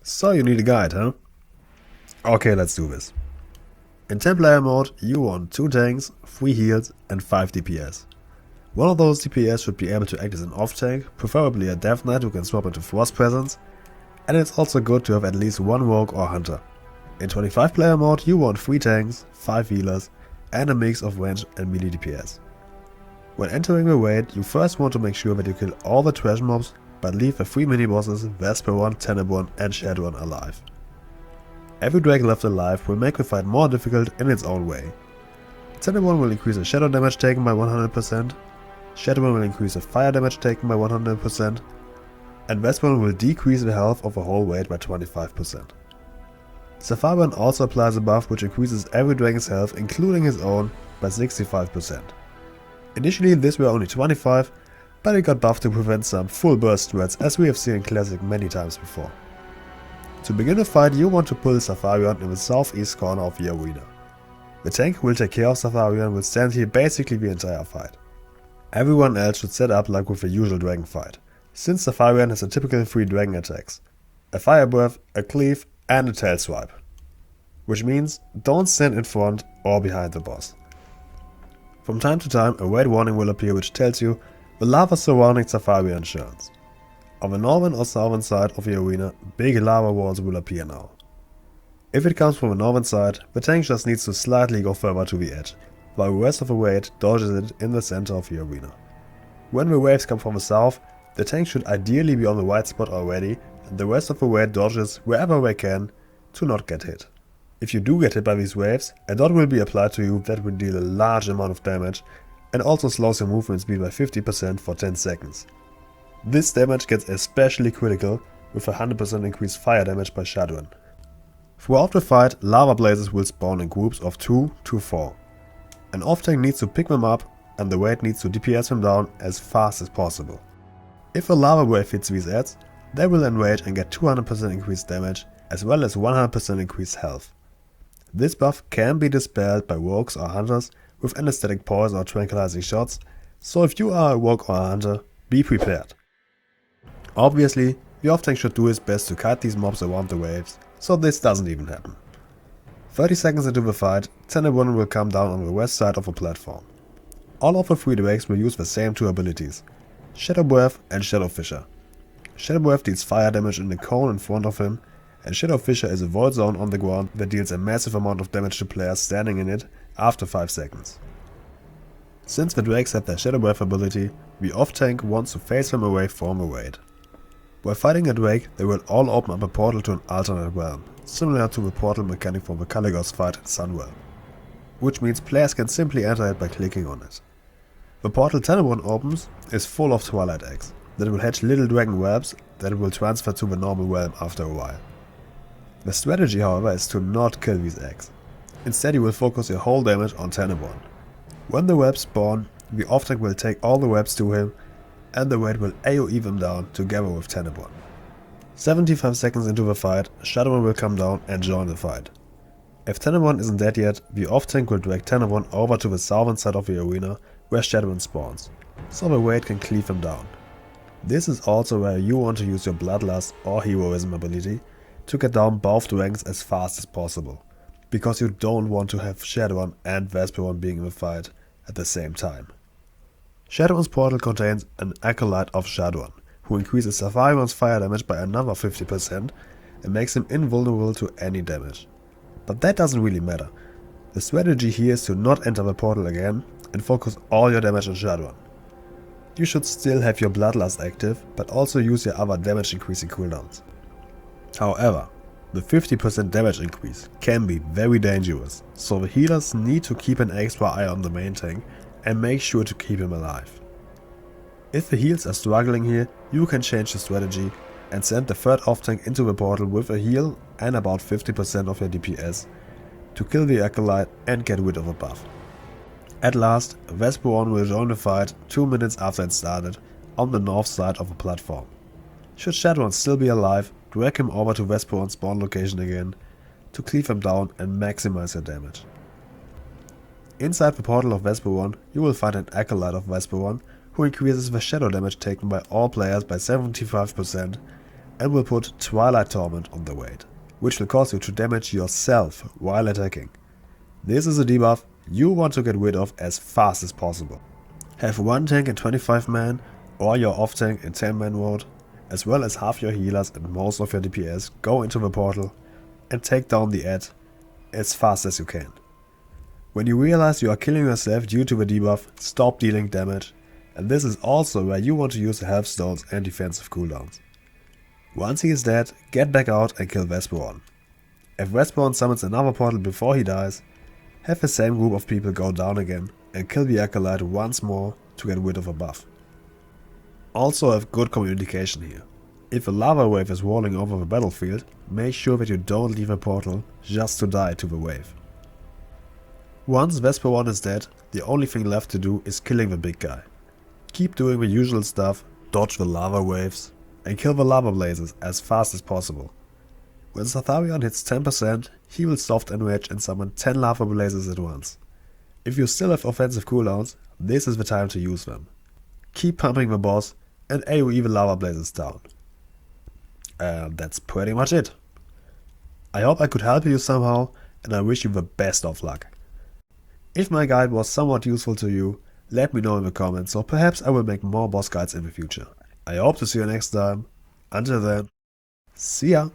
So you need a guide, huh? Okay, let's do this. In 10 player mode, you want 2 tanks, 3 heals and 5 DPS. One of those DPS should be able to act as an off tank, preferably a Death Knight who can swap into Frost Presence, and it's also good to have at least 1 Rogue or Hunter. In 25 player mode, you want 3 tanks, 5 healers, and a mix of range and melee DPS. When entering the raid, you first want to make sure that you kill all the trash mobs, but leave the 3 mini bosses Vesperon, Tenebron and Shadowrun alive. Every dragon left alive will make the fight more difficult in its own way. Tenebron will increase the shadow damage taken by 100%, Shadowrun will increase the fire damage taken by 100%, and Vesperon will decrease the health of the whole raid by 25%. Sartharion also applies a buff which increases every dragon's health, including his own, by 65%. Initially this were only 25, but it got buffed to prevent some full burst strats as we have seen in Classic many times before. To begin the fight, you want to pull Sartharion in the southeast corner of the arena. The tank who will take care of Sartharion will stand here basically the entire fight. Everyone else should set up like with the usual dragon fight, since Sartharion has the typical 3 dragon attacks: a Fire Breath, a Cleave and a Tail Swipe. Which means don't stand in front or behind the boss. From time to time a raid warning will appear which tells you the lava surrounding Sartharion churns. On the northern or southern side of the arena, big lava walls will appear now. If it comes from the northern side, the tank just needs to slightly go further to the edge, while the rest of the raid dodges it in the center of the arena. When the waves come from the south, the tank should ideally be on the right spot already, and the rest of the raid dodges wherever they can to not get hit. If you do get hit by these waves, a dot will be applied to you that will deal a large amount of damage and also slows your movement speed by 50% for 10 seconds. This damage gets especially critical with a 100% increased fire damage by Shadowrun. Throughout the fight, lava blazes will spawn in groups of 2 to 4. An off tank needs to pick them up and the raid needs to DPS them down as fast as possible. If a lava wave hits these adds, they will enrage and get 200% increased damage as well as 100% increased health. This buff can be dispelled by rogues or hunters with anesthetic poison or tranquilizing shots, so if you are a rogue or a hunter, be prepared. Obviously, the off tank should do his best to kite these mobs around the waves, so this doesn't even happen. 30 seconds into the fight, Tenebron will come down on the west side of the platform. All of the 3 drakes will use the same 2 abilities, Shadow Breath and Shadow Fissure. Shadow Breath deals fire damage in the cone in front of him, and Shadow Fissure is a void zone on the ground that deals a massive amount of damage to players standing in it after 5 seconds. Since the drakes have their Shadow Breath ability, the off tank wants to face them away from the raid. While fighting a drake, they will all open up a portal to an alternate realm, similar to the portal mechanic from the Caligos fight in Sunrealm, which means players can simply enter it by clicking on it. The portal Tenebron opens is full of Twilight eggs that will hatch little dragon webs that will transfer to the normal realm after a while. The strategy, however, is to not kill these eggs. Instead you will focus your whole damage on Tenebron. When the webs spawn, the off tank will take all the webs to him and the raid will AoE them down together with Tenebron. 75 seconds into the fight, Shadowrun will come down and join the fight. If Tenebron isn't dead yet, the off tank will drag Tenebron over to the southern side of the arena where Shadowrun spawns, so the raid can cleave him down. This is also where you want to use your Bloodlust or Heroism ability to get down both dragons as fast as possible, because you don't want to have Shadowrun and Vesperon being in the fight at the same time. Shadowrun's portal contains an Acolyte of Shadowrun, who increases Sartharion's fire damage by another 50% and makes him invulnerable to any damage. But that doesn't really matter. The strategy here is to not enter the portal again and focus all your damage on Shadowrun. You should still have your Bloodlust active, but also use your other damage increasing cooldowns. However, the 50% damage increase can be very dangerous, so the healers need to keep an extra eye on the main tank and make sure to keep him alive. If the heals are struggling here, you can change the strategy and send the third off tank into the portal with a heal and about 50% of your DPS to kill the Acolyte and get rid of a buff. At last, Vesperon will join the fight 2 minutes after it started on the north side of the platform. Should Shadowrun still be alive, drag him over to Vesperon's spawn location again to cleave him down and maximize your damage. Inside the portal of Vesperon, you will find an Acolyte of Vesperon who increases the shadow damage taken by all players by 75% and will put Twilight Torment on the weight, which will cause you to damage yourself while attacking. This is a debuff you want to get rid of as fast as possible. Have one tank in 25 man or your off tank in 10 man mode, as well as half your healers and most of your DPS go into the portal and take down the ad as fast as you can. When you realize you are killing yourself due to the debuff, stop dealing damage, and this is also where you want to use the health stones and defensive cooldowns. Once he is dead, get back out and kill Vesperon. If Vesperon summons another portal before he dies, have the same group of people go down again and kill the Acolyte once more to get rid of a buff. Also have good communication here. If a lava wave is rolling over the battlefield, make sure that you don't leave a portal just to die to the wave. Once Vesperon is dead, the only thing left to do is killing the big guy. Keep doing the usual stuff, dodge the lava waves, and kill the lava blazes as fast as possible. When Sartharion hits 10%, he will soft enrage and summon 10 lava blazes at once. If you still have offensive cooldowns, this is the time to use them. Keep pumping the boss and AoE the lava blazes down. That's pretty much it. I hope I could help you somehow, and I wish you the best of luck. If my guide was somewhat useful to you, let me know in the comments, or perhaps I will make more boss guides in the future. I hope to see you next time. Until then, see ya!